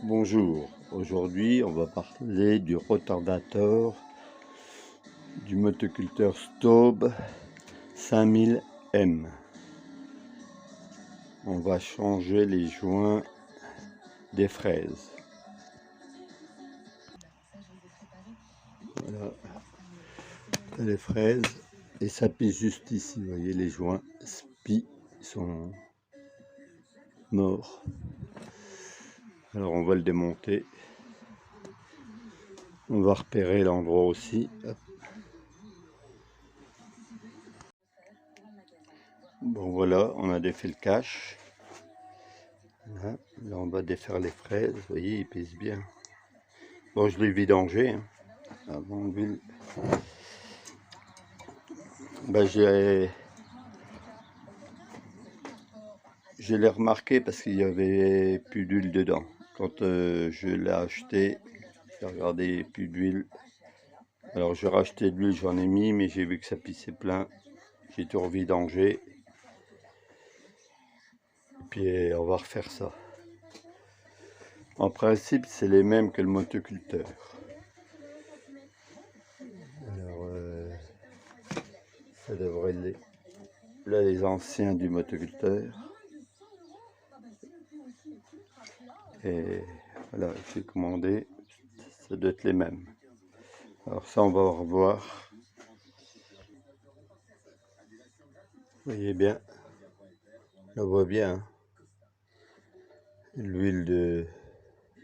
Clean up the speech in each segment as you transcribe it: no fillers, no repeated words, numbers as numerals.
Bonjour, aujourd'hui on va parler du retardateur du motoculteur Staub 5000M. On va changer les joints des fraises. Voilà les fraises et ça pisse juste ici, vous voyez les joints spi sont morts. Alors on va le démonter. On va repérer l'endroit aussi. Hop. Bon voilà, on a défait le cache. Là, on va défaire les fraises, vous voyez, ils pèsent bien. Bon, je l'ai vidangé hein, avant l'huile. Ben, je l'ai remarqué parce qu'il n'y avait plus d'huile dedans. Quand je l'ai acheté, j'ai regardé, plus d'huile. Alors j'ai racheté de l'huile, j'en ai mis, mais j'ai vu que ça pissait plein. J'ai tout revidangé. Et puis on va refaire ça. En principe, c'est les mêmes que le motoculteur. Alors, ça devrait être là les anciens du motoculteur. Et voilà, j'ai commandé, ça doit être les mêmes. Alors ça, on va revoir. Vous voyez bien, on voit bien hein, l'huile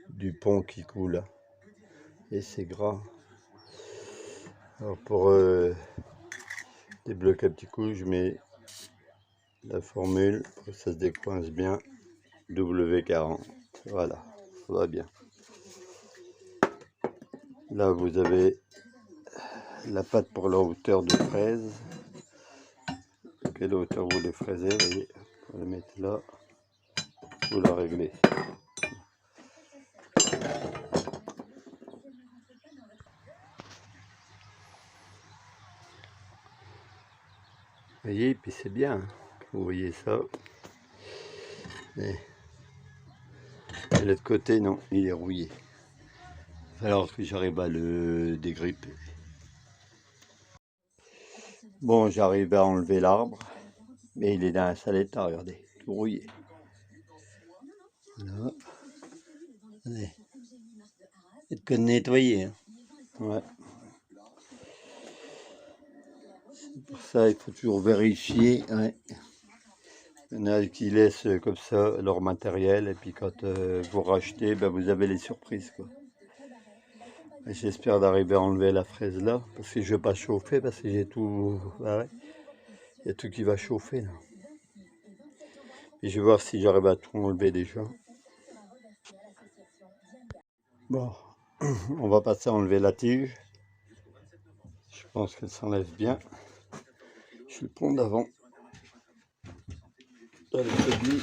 du pont qui coule. Et c'est gras. Alors pour débloquer un petit coup, je mets la formule, pour que ça se décoince bien, W40. Voilà, ça va bien. Là, vous avez la pâte pour la hauteur de fraise. Quelle hauteur vous les fraisez, vous voyez, vous la mettez là, vous la réglez. Vous voyez, puis c'est bien, hein, vous voyez ça. Et de l'autre côté, non, il est rouillé. Alors que j'arrive à le dégripper. Bon, j'arrive à enlever l'arbre, mais il est dans un sale état, regardez, tout rouillé. Voilà. Allez. C'est que de nettoyer. Hein. Ouais. Pour ça, il faut toujours vérifier. Ouais. Il y en a qui laissent comme ça leur matériel, et puis quand vous rachetez, ben, vous avez les surprises. J'espère d'arriver à enlever la fraise là, parce que je ne vais pas chauffer, parce que j'ai tout. Ah ouais. Il y a tout qui va chauffer là. Et je vais voir si j'arrive à tout enlever déjà. Bon, on va passer à enlever la tige. Je pense qu'elle s'enlève bien. Je suis le pont d'avant. Là, le produit.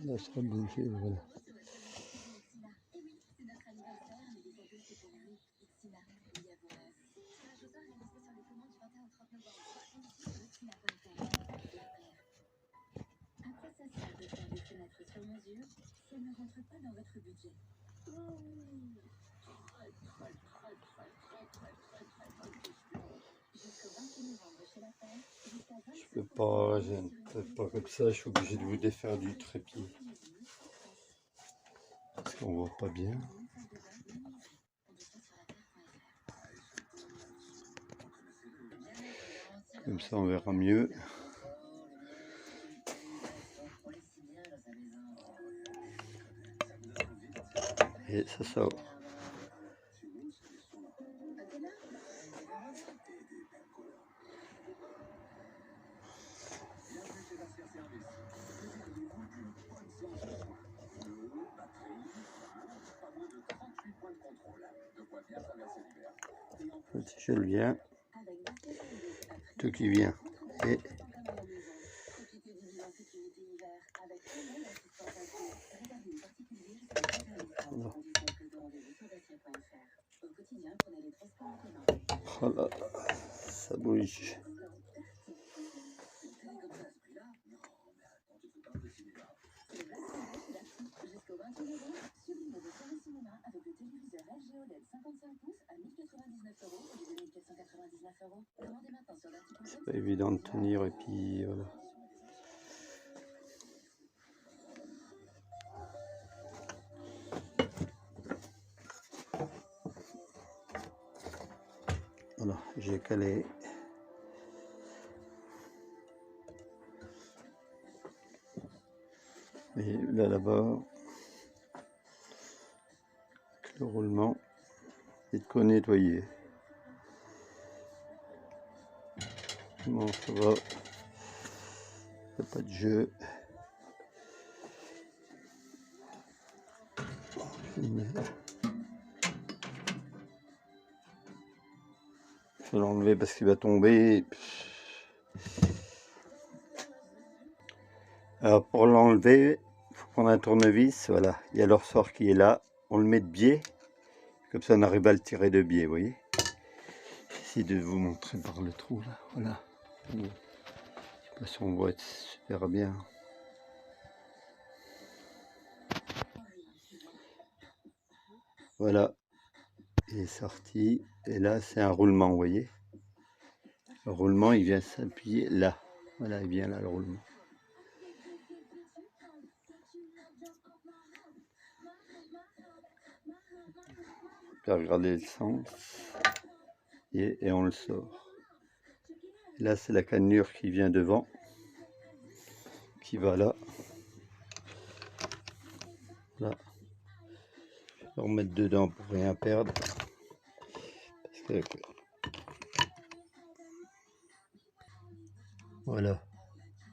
Là, ça sera bouché, voilà. Je ne peux pas comme ça, je suis obligé de vous défaire du trépied. Parce qu'on voit pas bien. Comme ça on verra mieux. Et ça sort. Je le viens. Tout qui vient. Et voilà. Oh là, ça bouge. C'est pas évident de tenir et puis voilà. Voilà, j'ai calé. Et là-bas, le roulement est de quoi nettoyer. Bon, ça va. Il n'y a pas de jeu. Je vais l'enlever parce qu'il va tomber. Alors pour l'enlever, il faut prendre un tournevis. Voilà, il y a le ressort qui est là. On le met de biais. Comme ça on arrive à le tirer de biais, vous voyez. J'essaie de vous montrer par le trou là. Voilà. Je ne sais pas si on voit super bien. Voilà. Il est sorti. Et là c'est un roulement, vous voyez. Le roulement il vient s'appuyer là. Voilà, il vient là le roulement. Faire regarder le sens. Et on le sort. Et là c'est la cannelure qui vient devant. Qui va là. Là. Je vais remettre dedans pour rien perdre. Parce que... Voilà.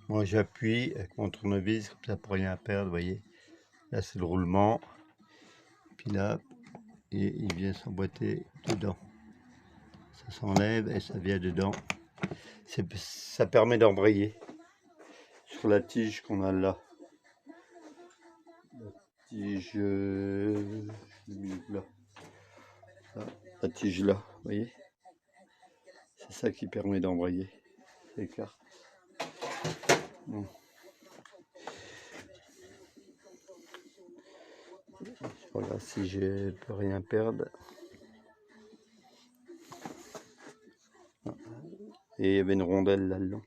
Moi j'appuie avec mon tournevis comme ça pour rien perdre, vous voyez. Là c'est le roulement. Puis là, et il vient s'emboîter dedans. Ça s'enlève et ça vient dedans. Ça permet d'embrayer sur la tige qu'on a là. La tige là. La tige là, vous voyez. C'est ça qui permet d'embrayer. Ça écarte. Bon. Voilà, si je peux rien perdre. Et il y avait une rondelle là-dedans.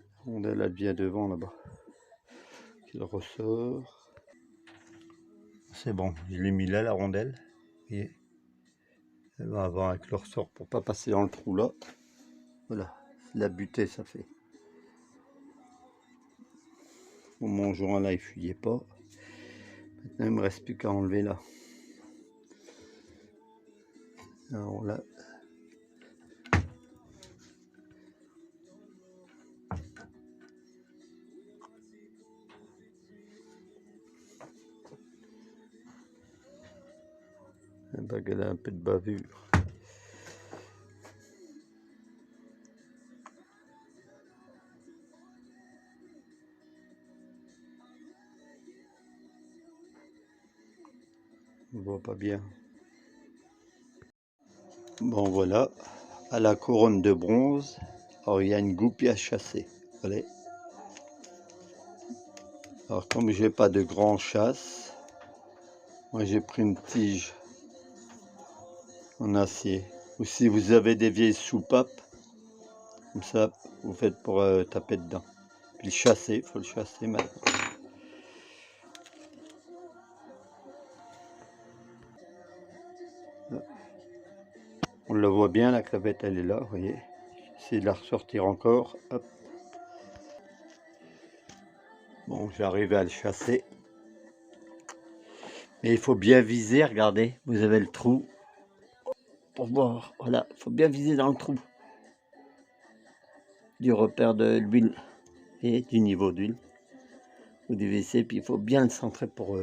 La rondelle, elle vient devant là-bas. Il ressort. C'est bon, je l'ai mis là, la rondelle. Et elle va avoir avec le ressort pour pas passer dans le trou là. Voilà, la butée ça fait. Bon, mon joint là il fuyait pas. Maintenant il me reste plus qu'à enlever là. Alors là. La bague elle a un peu de bavure. On voit pas bien. Bon voilà, à la couronne de bronze, alors il y a une goupille à chasser. Allez. Alors comme j'ai pas de grand chasse, moi j'ai pris une tige en acier. Ou si vous avez des vieilles soupapes, comme ça vous faites pour taper dedans. Puis le chasser, il faut le chasser maintenant. On le voit bien, la clavette elle est là, vous voyez. J'essaie de la ressortir encore. Hop. Bon, j'arrive à le chasser. Mais il faut bien viser, regardez, vous avez le trou. Pour voir, voilà, il faut bien viser dans le trou. Du repère de l'huile et du niveau d'huile. Ou du WC, puis il faut bien le centrer pour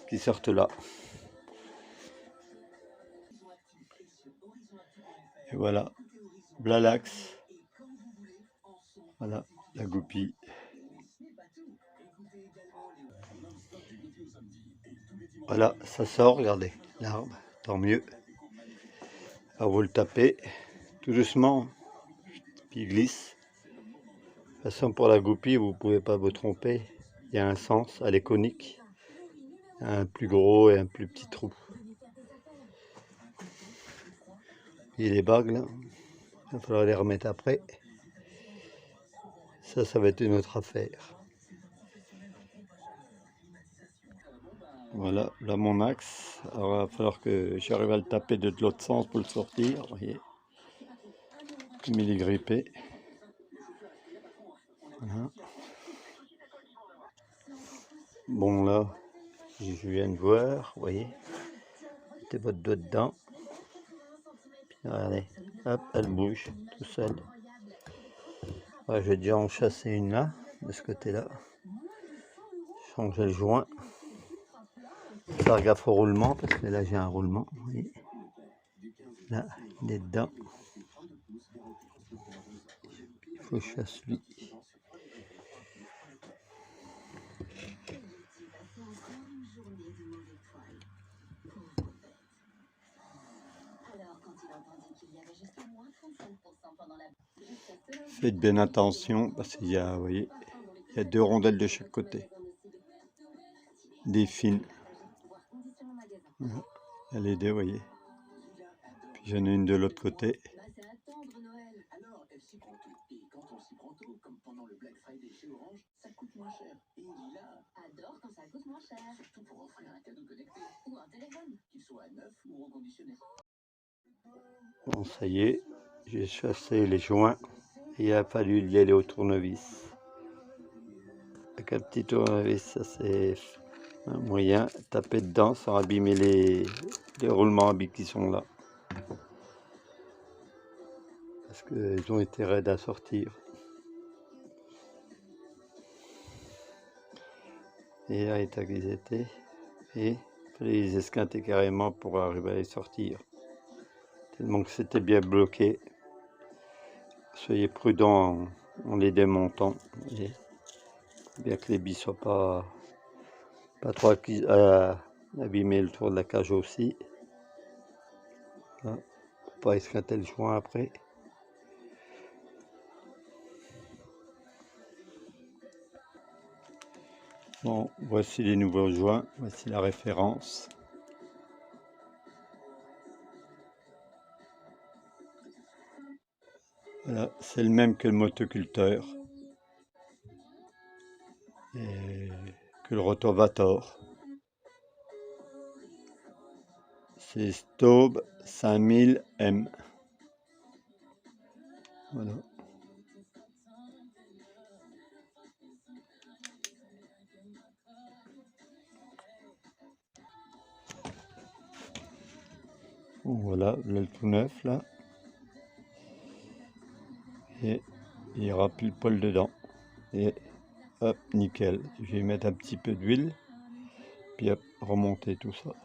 qu'il sorte là. Et voilà, voilà l'axe. Voilà la goupille. Voilà, ça sort, regardez, l'arbre, tant mieux. Alors vous le tapez tout doucement, puis il glisse. De toute façon, pour la goupille, vous ne pouvez pas vous tromper. Il y a un sens, elle est conique. Un plus gros et un plus petit trou. Et les bagues là, il va falloir les remettre après. Ça va être une autre affaire. Voilà, là mon axe. Alors il va falloir que j'arrive à le taper de l'autre sens pour le sortir. Vous voyez, comme il est grippé. Voilà. Bon là, je viens de voir, vous voyez, mettez votre doigt dedans. Puis regardez, hop, elle bouge tout seul. Ouais, je vais déjà en chasser une là, de ce côté-là. Changer le joint. Faire gaffe au roulement, parce que là j'ai un roulement, vous voyez. Là, il est dedans. Il faut que je chasse lui. Faites bien attention, parce qu'il y a, vous voyez, il y a 2 rondelles de chaque côté. Des fines. Voilà. Il y a les 2, vous voyez. Puis j'en ai une de l'autre côté. Bon, ça y est, j'ai chassé les joints. Et il a fallu y aller au tournevis. Avec un petit tournevis, ça c'est un moyen. Taper dedans sans abîmer les roulements qui sont là. Parce qu'ils ont été raides à sortir. Et là, l'état qu'ils étaient. Et il fallait les esquinter carrément pour arriver à les sortir. Tellement que c'était bien bloqué. Soyez prudents en les démontant. Et bien que les billes soient pas trop abîmer le tour de la cage aussi. Là, pour pas esquinter le joint après. Bon, voici les nouveaux joints, voici la référence. Voilà, c'est le même que le motoculteur et que le Rotovator. C'est Staub 5000M. Voilà. Bon, voilà, le tout neuf là. Et il y aura plus le poil dedans. Et hop, nickel. Je vais mettre un petit peu d'huile. Puis hop, remonter tout ça.